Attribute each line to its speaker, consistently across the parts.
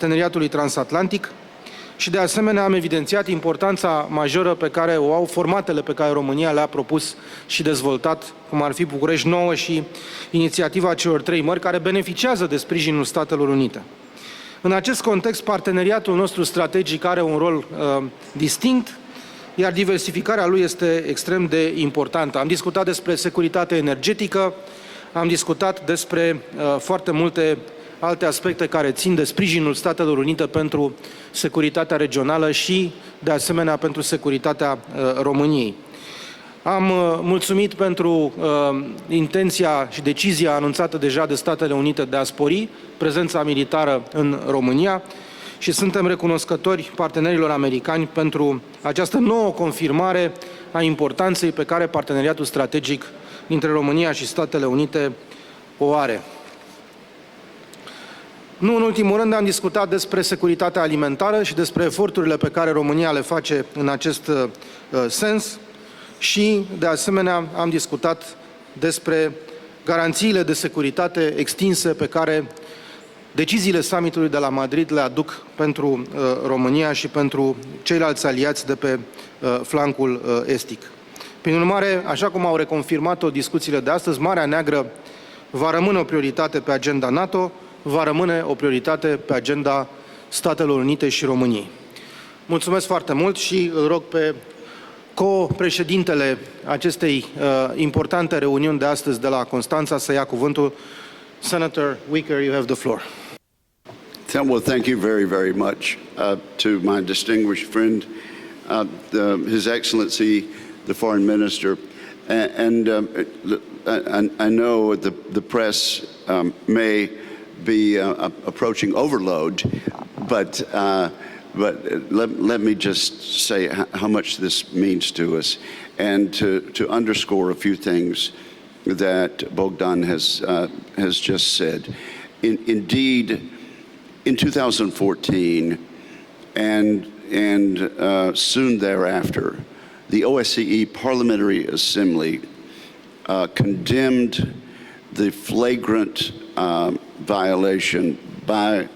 Speaker 1: parteneriatului transatlantic și de asemenea am evidențiat importanța majoră pe care o au formatele pe care România le-a propus și dezvoltat, cum ar fi București Nouă și inițiativa celor 3 mări, care beneficiază de sprijinul Statelor Unite. În acest context, parteneriatul nostru strategic are un rol distinct, iar diversificarea lui este extrem de importantă. Am discutat despre securitate energetică, am discutat despre foarte multe alte aspecte care țin de sprijinul Statelor Unite pentru securitatea regională și, de asemenea, pentru securitatea României. Am mulțumit pentru intenția și decizia anunțată deja de Statele Unite de a spori prezența militară în România și suntem recunoscători partenerilor americani pentru această nouă confirmare a importanței pe care parteneriatul strategic dintre România și Statele Unite o are. Nu în ultimul rând am discutat despre securitatea alimentară și despre eforturile pe care România le face în acest sens și, de asemenea, am discutat despre garanțiile de securitate extinse pe care deciziile summitului de la Madrid le aduc pentru România și pentru ceilalți aliați de pe flancul estic. Prin urmare, așa cum au reconfirmat-o discuțiile de astăzi, Marea Neagră va rămâne o prioritate pe agenda NATO, va rămâne o prioritate pe agenda Statelor Unite și României. Mulțumesc foarte mult și îl rog pe co-președintele acestei importante reuniuni de astăzi de la Constanța să ia cuvântul. Senator Wicker, you have the floor.
Speaker 2: Well, thank you very, very much to my distinguished friend, His Excellency, the Foreign Minister. And I know the press may be approaching overload, but let me just say how much this means to us, and to underscore a few things that Bogdan has just said. Indeed, in 2014 and soon thereafter, the OSCE Parliamentary Assembly condemned the flagrant violation by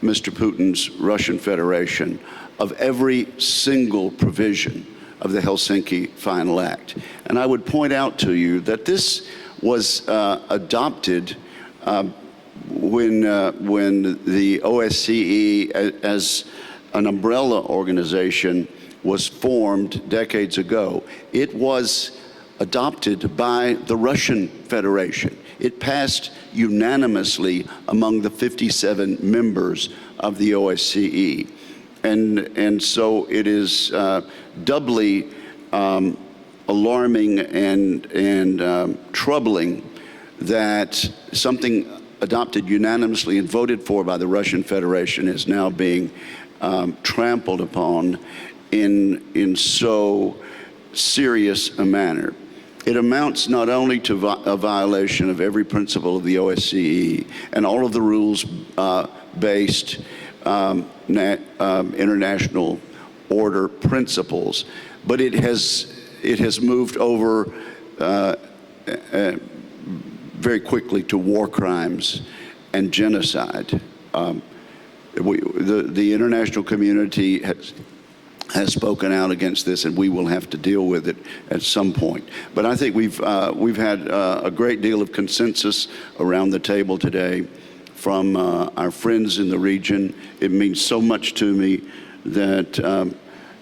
Speaker 2: Mr. Putin's Russian Federation of every single provision of the Helsinki Final Act. And I would point out to you that this was adopted when the OSCE as an umbrella organization was formed decades ago. It was adopted by the Russian Federation. It passed unanimously among the 57 members of the OSCE. And so it is doubly alarming and troubling that something adopted unanimously and voted for by the Russian Federation is now being trampled upon in so serious a manner. It amounts not only to a violation of every principle of the OSCE and all of the rules-based international order principles, but it has moved over very quickly to war crimes and genocide. The international community has spoken out against this, and we will have to deal with it at some point. But I think we've had a great deal of consensus around the table today from our friends in the region. It means so much to me that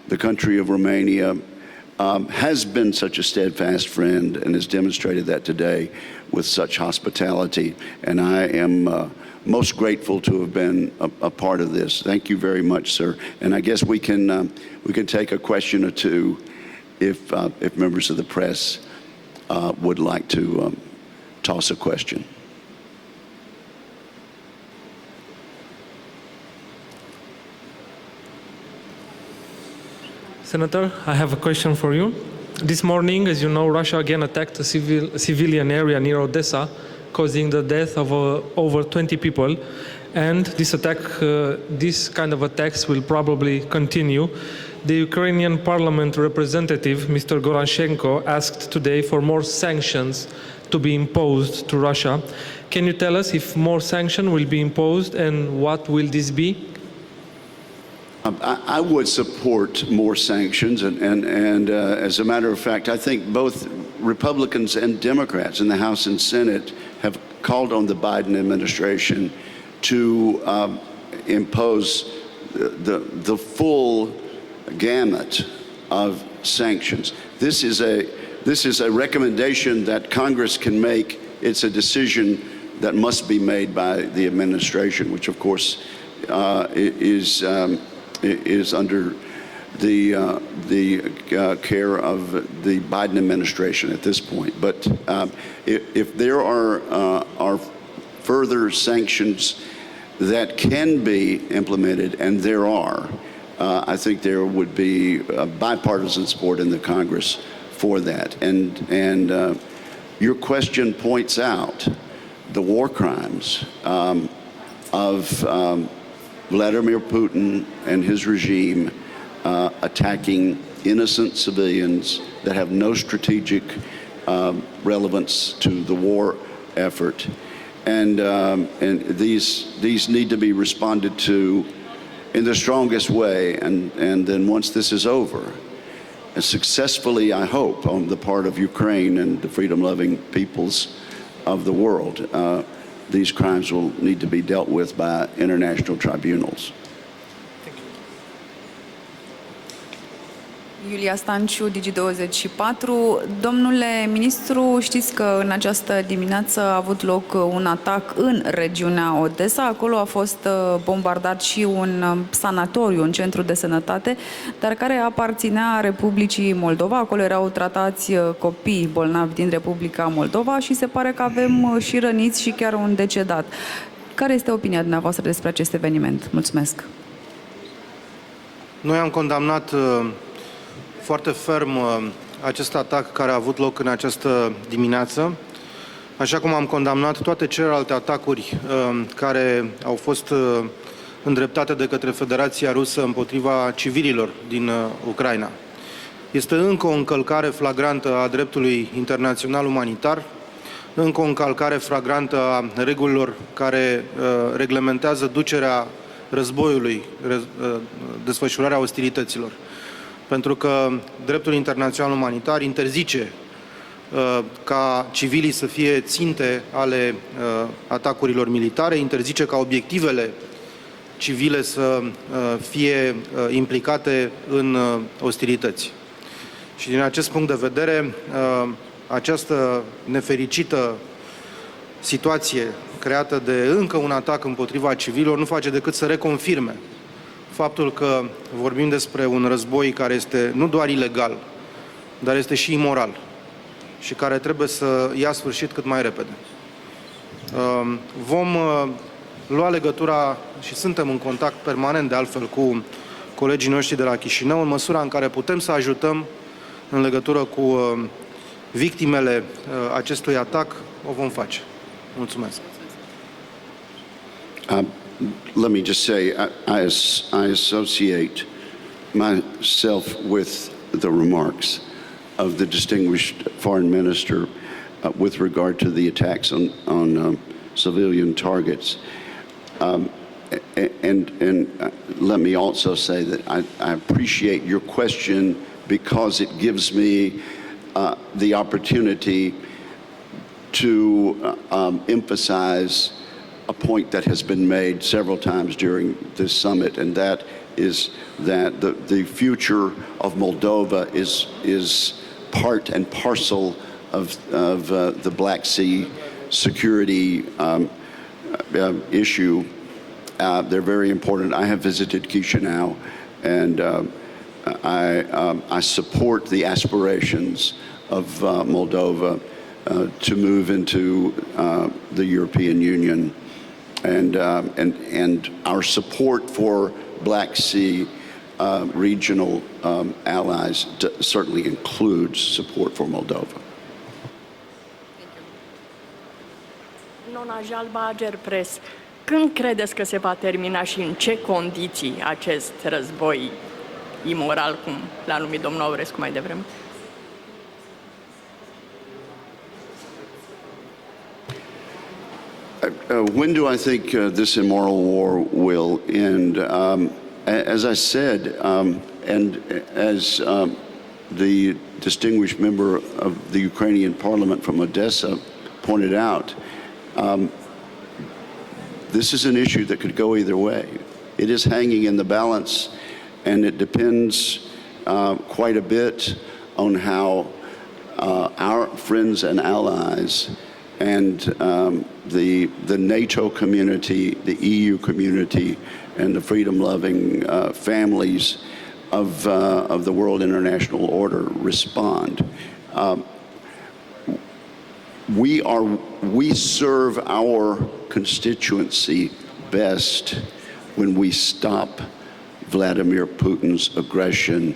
Speaker 2: the country of Romania has been such a steadfast friend and has demonstrated that today with such hospitality. And I am most grateful to have been a part of this. Thank you very much, sir. And I guess we can take a question or two if members of the press would like to toss a question.
Speaker 3: Senator, I have a question for you. This morning, as you know, Russia again attacked a civilian area near Odessa, causing the death of over 20 people. And this kind of attacks will probably continue. The Ukrainian parliament representative, Mr. Gorashenko, asked today for more sanctions to be imposed to Russia. Can you tell us if more sanctions will be imposed and what will this be?
Speaker 2: I would support more sanctions, and as a matter of fact, I think both Republicans and Democrats in the House and Senate have called on the Biden administration to impose the full gamut of sanctions. This is a recommendation that Congress can make. It's a decision that must be made by the administration, which of course is under the care of the Biden administration at this point. But if there are further sanctions that can be implemented, and there are, I think there would be bipartisan support in the Congress for that. And your question points out the war crimes of Vladimir Putin and his regime attacking innocent civilians that have no strategic relevance to the war effort. And these need to be responded to in the strongest way. And then once this is over, and successfully, I hope, on the part of Ukraine and the freedom-loving peoples of the world, these crimes will need to be dealt with by international tribunals.
Speaker 4: Iulia Stanciu, Digi24. Domnule ministru, știți că în această dimineață a avut loc un atac în regiunea Odessa. Acolo a fost bombardat și un sanatoriu, un centru de sănătate, dar care aparținea Republicii Moldova. Acolo erau tratați copii bolnavi din Republica Moldova și se pare că avem și răniți și chiar un decedat. Care este opinia dumneavoastră despre acest eveniment? Mulțumesc!
Speaker 1: Noi am condamnat foarte ferm acest atac care a avut loc în această dimineață, așa cum am condamnat toate celelalte atacuri care au fost îndreptate de către Federația Rusă împotriva civililor din Ucraina. Este încă o încălcare flagrantă a dreptului internațional umanitar, încă o încălcare flagrantă a regulilor care reglementează ducerea războiului, desfășurarea ostilităților. Pentru că dreptul internațional umanitar interzice ca civilii să fie ținte ale atacurilor militare, interzice ca obiectivele civile să fie implicate în ostilități. Și din acest punct de vedere, această nefericită situație creată de încă un atac împotriva civililor nu face decât să reconfirme faptul că vorbim despre un război care este nu doar ilegal, dar este și imoral și care trebuie să ia sfârșit cât mai repede. Vom lua legătura și suntem în contact permanent, de altfel, cu colegii noștri de la Chișinău, în măsura în care putem să ajutăm în legătură cu victimele acestui atac, o vom face. Mulțumesc.
Speaker 2: Let me just say, I associate myself with the remarks of the distinguished foreign minister with regard to the attacks on civilian targets. And let me also say that I appreciate your question because it gives me the opportunity to emphasize a point that has been made several times during this summit, and that is that the future of Moldova is part and parcel of the Black Sea security issue. They're very important. I have visited Chișinău, and I support the aspirations of Moldova to move into the European Union. And our support for Black Sea regional allies certainly includes support for Moldova.
Speaker 5: Nona Jalba, Ager Press. Când credeți că se va termina și în ce condiții acest război imoral, cum l-a numit domnul Aurescu mai devreme?
Speaker 2: When do I think this immoral war will end? as I said, and as the distinguished member of the Ukrainian parliament from Odessa pointed out, this is an issue that could go either way. It is hanging in the balance, and it depends quite a bit on how our friends and allies and the NATO community, the EU community, and the freedom-loving families of the world international order respond. We serve our constituency best when we stop Vladimir Putin's aggression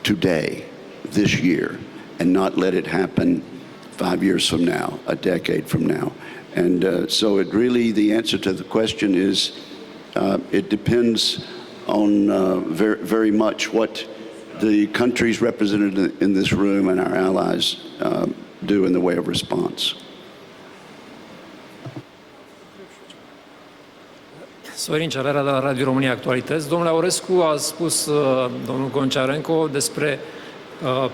Speaker 2: today, this year, and not let it happen 5 years from now, a decade from now. And so it really, the answer to the question is, it depends on very much what the countries represented in this room and our allies do in the way of response.
Speaker 6: Sorin Ceararea de la Radio România Actualități. Domnule Aurescu, a spus domnul Goncearenko despre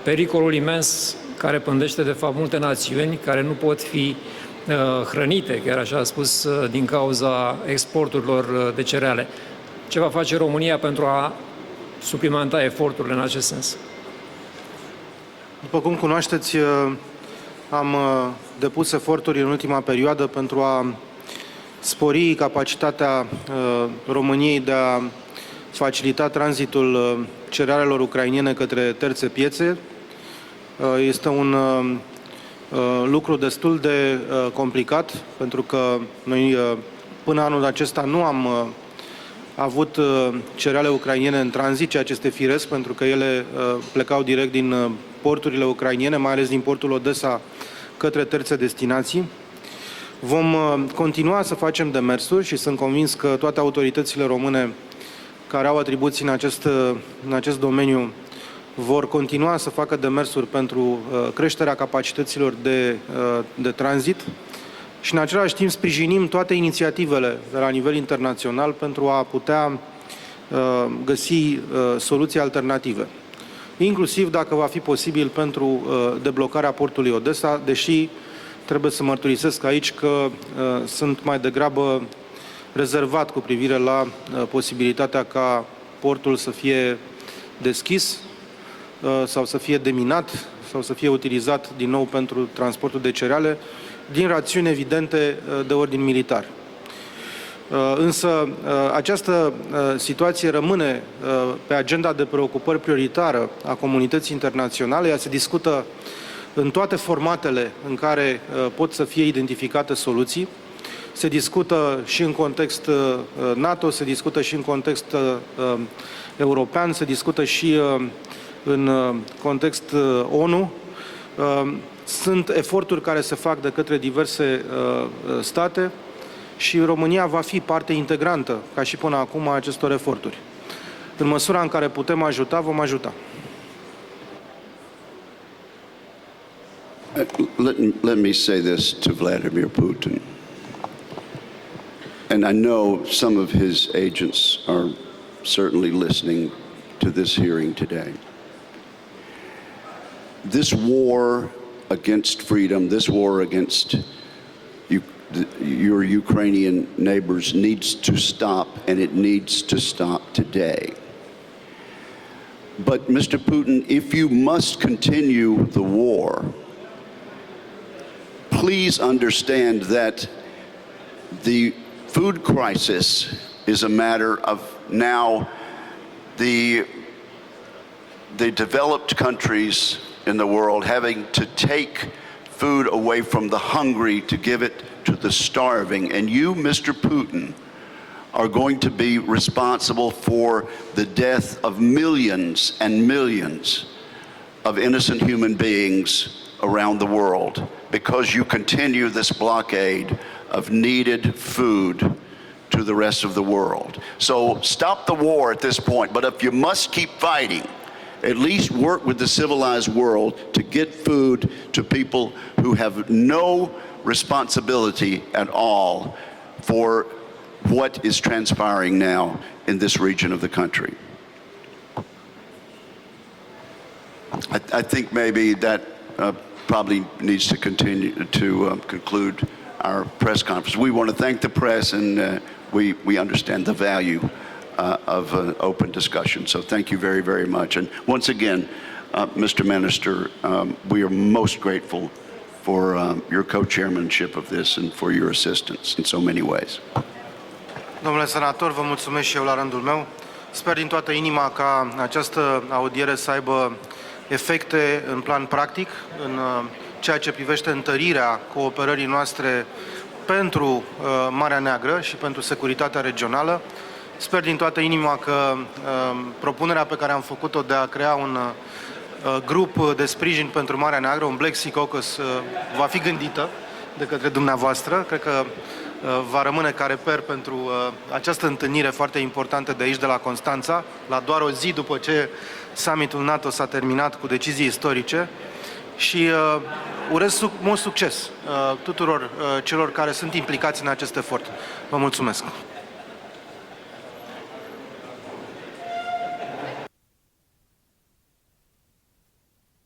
Speaker 6: pericolul imens care pândește de fapt multe națiuni care nu pot fi hrănite, chiar așa a spus, din cauza exporturilor de cereale. Ce va face România pentru a suplimenta eforturile în acest sens?
Speaker 1: După cum cunoașteți, am depus eforturi în ultima perioadă pentru a spori capacitatea României de a facilita tranzitul cerealelor ucrainene către terțe piețe. Este un lucru destul de complicat, pentru că noi până anul acesta nu am avut cereale ucrainene în tranzit, ceea ce este firesc, pentru că ele plecau direct din porturile ucrainene, mai ales din portul Odessa, către terțe destinații. Vom continua să facem demersuri și sunt convins că toate autoritățile române care au atribuții în acest domeniu vor continua să facă demersuri pentru creșterea capacităților de tranzit și în același timp sprijinim toate inițiativele de la nivel internațional pentru a putea găsi soluții alternative, inclusiv dacă va fi posibil pentru deblocarea portului Odessa, deși trebuie să mărturisesc aici că sunt mai degrabă rezervat cu privire la posibilitatea ca portul să fie deschis sau să fie deminat sau să fie utilizat din nou pentru transportul de cereale din rațiuni evidente de ordin militar. Însă această situație rămâne pe agenda de preocupări prioritară a comunității internaționale. Ea se discută în toate formatele în care pot să fie identificate soluții. Se discută și în context NATO, se discută și în context european, se discută și în context ONU. Sunt eforturi care se fac de către diverse state și România va fi parte integrantă, ca și până acum, a acestor eforturi. În măsura în care putem ajuta, vom ajuta.
Speaker 2: Let me say this to Vladimir Putin. And I know some of his agents are certainly listening to this hearing today. This war against freedom, this war against your Ukrainian neighbors needs to stop, and it needs to stop today. But Mr. Putin, if you must continue the war, please understand that the food crisis is a matter of now the developed countries in the world having to take food away from the hungry to give it to the starving. And you, Mr. Putin, are going to be responsible for the death of millions and millions of innocent human beings around the world because you continue this blockade of needed food to the rest of the world. So stop the war at this point, but if you must keep fighting, at least work with the civilized world to get food to people who have no responsibility at all for what is transpiring now in this region of the country. I think maybe that probably needs to continue to conclude our press conference. We want to thank the press, and we understand the value of an open discussion. So thank you very, very much. And once again, Mr. Minister, we are most grateful for your co-chairmanship of this and for your assistance in so many ways.
Speaker 1: Domnule senator, vă mulțumesc și eu la rândul meu. Sper din toată inima ca această audiere să aibă efecte în plan practic, în ceea ce privește întărirea cooperării noastre pentru Marea Neagră și pentru securitatea regională. Sper din toată inima că propunerea pe care am făcut-o de a crea un grup de sprijin pentru Marea Neagră, un Black Sea Caucus, va fi gândită de către dumneavoastră. Cred că va rămâne ca reper pentru această întâlnire foarte importantă de aici, de la Constanța, la doar o zi după ce summitul NATO s-a terminat cu decizii istorice. Și urez mult succes tuturor celor care sunt implicați în acest efort. Vă mulțumesc!